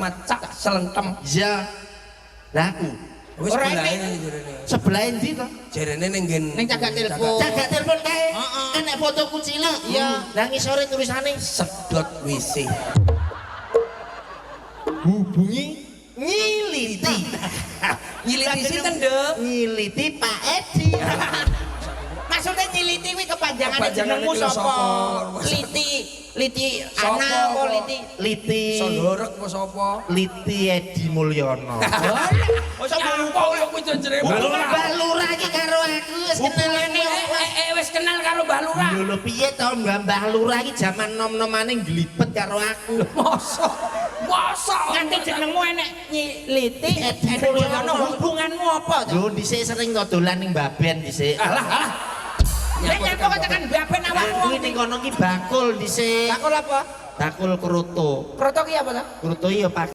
sama Cak Selentem. Iya. Lah aku Wis sebelahe jarene. sebelah endi to? Jarene ning nggen Ning cagak telepon. Cagak telepon kae. Enek fotoku cilik. Iya. Lah ngisore tulisane sedot WC. hubungi ngiliti. Nyiliti sinten, Nduk? Ngiliti Pak Edi. Maksudnya nyiliti kuwi kepanjangan Kepanjangan jenengmu iki lho sapa? sapa? Liti Sapa ana apa kok? Liti? Liti. Sondorek apa sapa? Liti Edi Mulyono. Oh sapa kok kuwi jenenge Mbah Lurah iki karo aku wis kenal wis kenal karo Mbah Lurah. Lho lho piye to Mbah Lurah iki jaman nom-nomane glibet karo aku. Mosok Nganti jenengmu enek Liti Edi Mulyono hubunganmu apa to? Yo dhisik sering to dolan ning Baben dhisik. alah. Nek nyapa katakan baben awakmu. Kuwi ning kono ki bakul dhisik. Bakul apa? Bakul kruto. Kroto ki apa to? Kruto iya